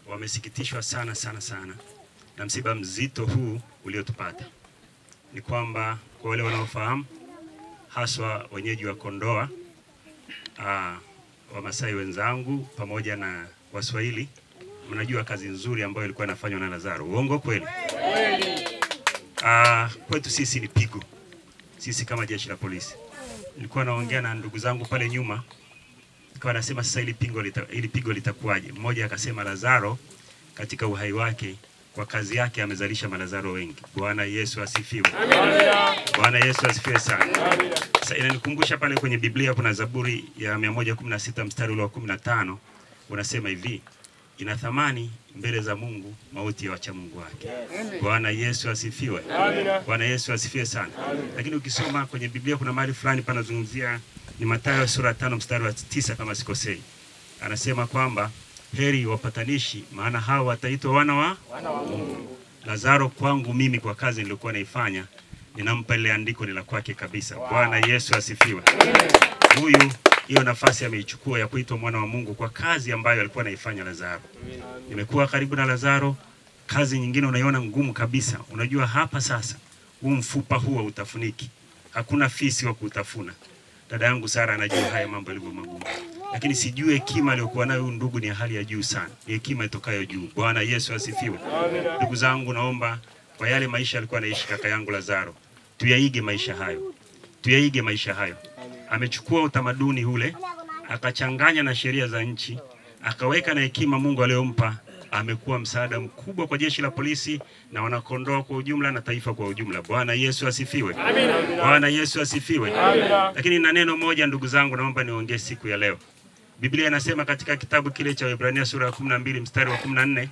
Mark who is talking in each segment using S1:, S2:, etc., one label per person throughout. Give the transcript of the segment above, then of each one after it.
S1: wamesikitishwa sana na msiba mzito huu uliotupata. Ni kwamba kwa wale wanaofahamu, haswa wenyeji wa Kondoa, Wamasai wenzangu pamoja na Waswahili, mnajua kazi nzuri ambayo ilikuwa inafanywa na Lazaro. Uongo kweli? Kwetu sisi ni pigo. Sisi kama jeshi la polisi. Nilikuwa naongea na ndugu zangu pale nyuma, nilikuwa nasema sasa ili pigo litakuwaje. Mmoja akasema Lazaro katika uhai wake kwa kazi yake amezalisha malazaro wengi. Bwana Yesu asifiwe. Amina. Bwana Yesu asifiwe sana. Amina. Sasa inanikumbusha pale kwenye Biblia kuna Zaburi ya 116 mstari wa 15 unasema hivi: ina thamani mbele za Mungu mauti ya wacha Mungu wake. Bwana Yesu asifiwe. Amina. Bwana Yesu asifiwe sana. Amina. Lakini ukisoma kwenye Biblia kuna mahali fulani panazungumzia, ni Mathayo sura 5 mstari wa 9 kama sikosei. Anasema kwamba heri wapatanishi, maana hao wataitwa wana wa Mungu. Lazaro kwangu mimi kwa kazi nilikuwa naifanya, ninampa ile andiko ni la kwake kabisa. Bwana Yesu asifiwe. Huyu hiyo nafasi ameichukua ya kuitwa mwana wa Mungu kwa kazi ambayo alikuwa naifanya Lazaro. Nimekuwa karibu na Lazaro, kazi nyingine unaiona ngumu kabisa. Unajua hapa sasa, huu mfupa huo utafuniki. Hakuna fisi wa kutafuna. Dada yangu Sara anajua haya mambo yalivyo magumu. Lakini sijui hekima aliyokuwa nayo ndugu ni hali ya juu sana. Ni hekima itokayo juu. Bwana Yesu asifiwe. Ndugu zangu, naomba kwa yale maisha alikuwa anaishi kaka yangu Lazaro, tuyaige maisha hayo. Tuyaige maisha hayo. Amechukua utamaduni ule, akachanganya na sheria za nchi, akaweka na hekima Mungu aliyompa. Amekuwa msaada mkubwa kwa jeshi la polisi na wanakondoa kwa ujumla na taifa kwa ujumla. Bwana Yesu asifiwe. Amina. Bwana Yesu asifiwe. Amina. Lakini na neno moja ndugu zangu naomba niongee siku ya leo. Biblia inasema katika kitabu kile cha Waebrania sura ya 12 mstari wa 14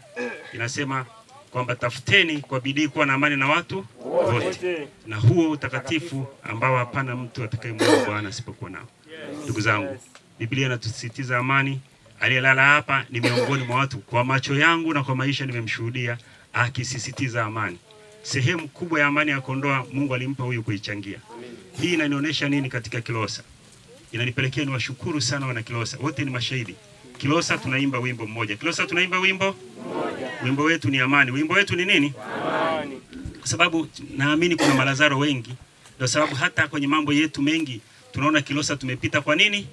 S1: inasema kwamba tafuteni kwa bidii kuwa na amani na watu wote, na huo utakatifu ambao hapana mtu atakayemwona Bwana asipokuwa nao. Ndugu zangu, Biblia inatusisitiza amani. Aliyelala hapa ni miongoni mwa watu kwa macho yangu na kwa maisha nimemshuhudia akisisitiza amani. Sehemu kubwa ya amani ya Kondoa Mungu alimpa huyu kuichangia. Hii inanionyesha nini katika Kilosa? Inanipelekea niwashukuru sana wana Kilosa. Wote ni mashahidi. Kilosa tunaimba wimbo mmoja. Kilosa tunaimba wimbo mmoja. Wimbo wetu ni amani. Wimbo wetu ni nini? Amani. Kwa sababu naamini kuna malazaro wengi. Ndio sababu hata kwenye mambo yetu mengi tunaona Kilosa tumepita kwa nini?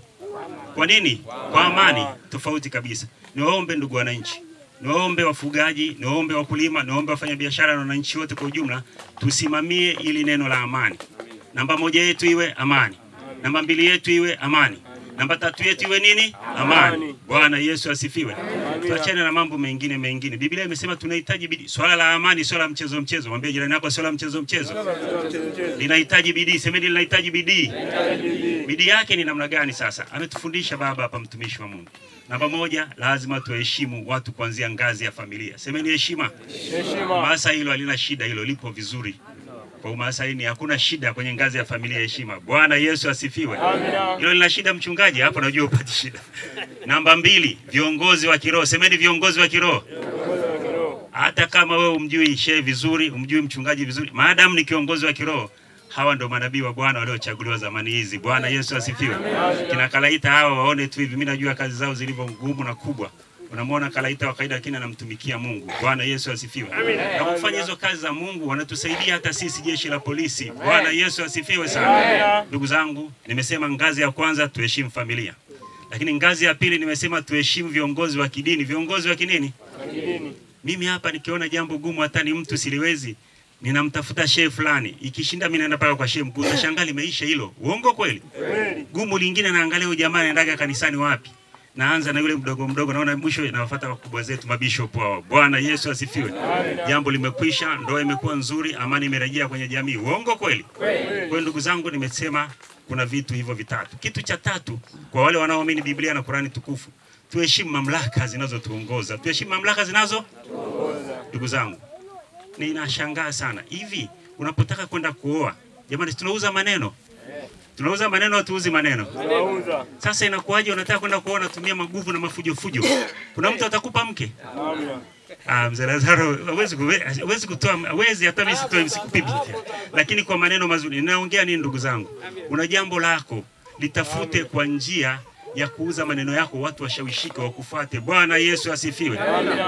S1: Kwa nini? Kwa amani. Tofauti kabisa. Niwaombe ndugu wananchi, niwaombe wafugaji, niwaombe wakulima, niwaombe wafanyabiashara na wananchi wote kwa ujumla, tusimamie ili neno la amani. Namba 1 yetu iwe amani. Namba 2 yetu iwe amani. Namba 3 yetu iwe nini? Amani. Bwana Yesu asifiwe. Tuachane na mambo mengine. Biblia imesema tunahitaji bidii. Swala la amani swala mchezo. Mwambie jirani yako swala mchezo. Linahitaji bidii. Semeni linahitaji bidii. Bidii yake ni namna gani sasa? Ametufundisha baba hapa mtumishi wa Mungu. Namba 1, lazima tuheshimu watu kuanzia ngazi ya familia. Semeni heshima. Heshima. Maasai hilo halina shida, hilo lipo vizuri. Kwa Maasai ni hakuna shida kwenye ngazi ya familia, heshima. Bwana Yesu asifiwe. Amina. Hilo lina shida mchungaji, hapo najua upati shida. Namba 2, viongozi wa kiroho. Semeni viongozi wa kiroho. Hata kama wewe umjui shehe vizuri, umjui mchungaji vizuri, maadamu ni kiongozi wa kiroho, hawa ndio manabii wa Bwana waliochaguliwa zamani hizi. Bwana Yesu asifiwe. Kina Kalaita hawa waone tu hivi, mimi najua kazi zao zilivyo ngumu na kubwa. Unamwona Kalaita wa kawaida lakini anamtumikia Mungu. Bwana Yesu asifiwe. Na kufanya hizo kazi za Mungu wanatusaidia hata sisi jeshi la polisi. Bwana Yesu asifiwe sana. Ndugu zangu, nimesema ngazi ya kwanza tuheshimu familia. Lakini ngazi ya pili nimesema tuheshimu viongozi wa kidini. Viongozi wa kinini? Mimi hapa nikiona jambo gumu hata ni mtu siliwezi, ninamtafuta shehe fulani. Ikishinda mimi naenda pale kwa shehe mkuu. Utashangaa limeisha hilo. Uongo kweli? Gumu lingine naangalia huyu jamaa anaenda kanisani wapi? Naanza na yule mdogo naona mwisho nawafuata wakubwa zetu mabishop wao. Bwana Yesu asifiwe. Jambo limekwisha, ndoa imekuwa nzuri, amani imerejea kwenye jamii. Uongo kweli? Kwa ndugu zangu nimesema kuna vitu hivyo vitatu. Kitu cha tatu kwa wale wanaoamini Biblia na Qur'ani tukufu, tuheshimu mamlaka zinazotuongoza. Tuheshimu mamlaka zinazotuongoza. Ndugu zangu, ninashangaa sana. Hivi unapotaka kwenda kuoa, jamani tunauza maneno. Tunauza maneno au tuuzi maneno? Tunauza. Sasa inakuwaje unataka kwenda kuona tumia maguvu na mafujo? Kuna mtu atakupa mke? Mzee Lazaro hawezi kutoa, hawezi hata mimi sitoi msikupipi. Lakini kwa maneno mazuri. Ninaongea nini ndugu zangu? Una jambo lako, litafute kwa njia ya kuuza maneno yako, watu washawishike wakufuate. Bwana Yesu asifiwe.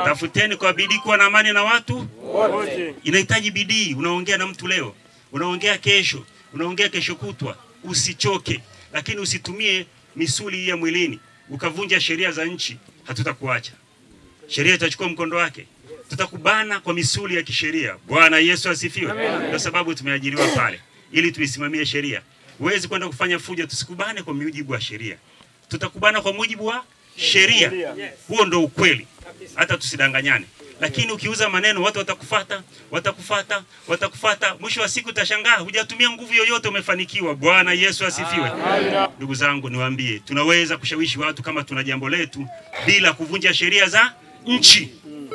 S1: Tafuteni kwa bidii kuwa na amani na watu wote. Inahitaji bidii. Unaongea na mtu leo, unaongea kesho, unaongea kesho kutwa. Usichoke, lakini usitumie misuli ya mwilini ukavunja sheria za nchi. Hatutakuacha. Sheria itachukua mkondo wake. Tutakubana kwa misuli ya kisheria. Bwana Yesu asifiwe. Kwa sababu tumeajiriwa pale ili tuisimamie sheria. Huwezi kwenda kufanya fujo, tusikubane kwa mujibu wa sheria. Tutakubana kwa mujibu wa sheria. Huo ndo ukweli. Hata tusidanganyane. Lakini ukiuza maneno watu watakufuata. Mwisho wa siku utashangaa hujatumia nguvu yoyote, umefanikiwa. Bwana Yesu asifiwe. Ndugu zangu, niwaambie, tunaweza kushawishi watu kama tuna jambo letu bila kuvunja sheria za nchi.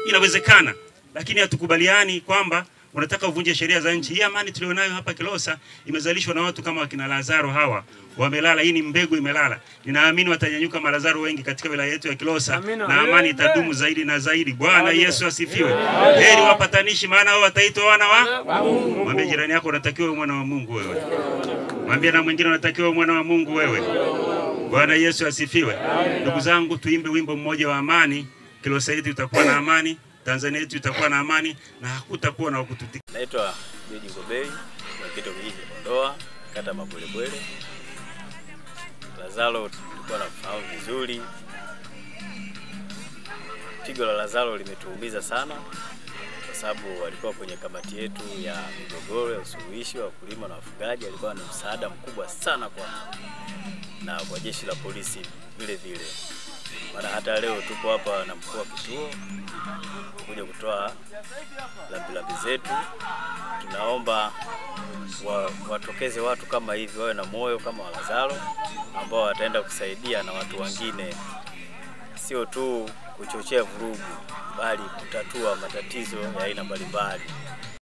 S1: Inawezekana, lakini hatukubaliani kwamba unataka uvunje sheria za nchi. Hii amani tulionayo hapa Kilosa imezalishwa na watu kama wakina Lazaro hawa. Wamelala, hii ni mbegu imelala. Ninaamini watanyanyuka Malazaro wengi katika wilaya yetu ya Kilosa na amani itadumu zaidi na zaidi. Bwana Yesu asifiwe. Heri wapatanishi, maana wao wataitwa wana wa Mungu. Mwambie jirani yako unatakiwa mwana wa Mungu wewe. Mwambie na mwingine unatakiwa mwana wa Mungu wewe. Bwana Yesu asifiwe. Ndugu zangu, tuimbe wimbo mmoja wa amani. Kilosa yetu itakuwa na amani, Tanzania yetu itakuwa na amani na hakutakuwa na wakututika.
S2: Naitwa George Ngobei, mwenyekiti wa kijiji Kondoa, kata Mabwelebwele. Lazaro tulikuwa nafahamu vizuri. Pigo la Lazaro limetuumiza sana kwa sababu walikuwa kwenye kamati yetu ya migogoro ya usuluhishi wa wakulima na wafugaji. Alikuwa ni msaada mkubwa sana kwa jeshi la polisi vile vile. Maana hata leo tupo hapa na mkuu wa kituo kuja kutoa labi zetu. Tunaomba watokeze watu kama hivi, wawe na moyo kama wa Lazaro ambao wataenda kusaidia na watu wengine, sio tu kuchochea vurugu bali kutatua matatizo ya aina mbalimbali.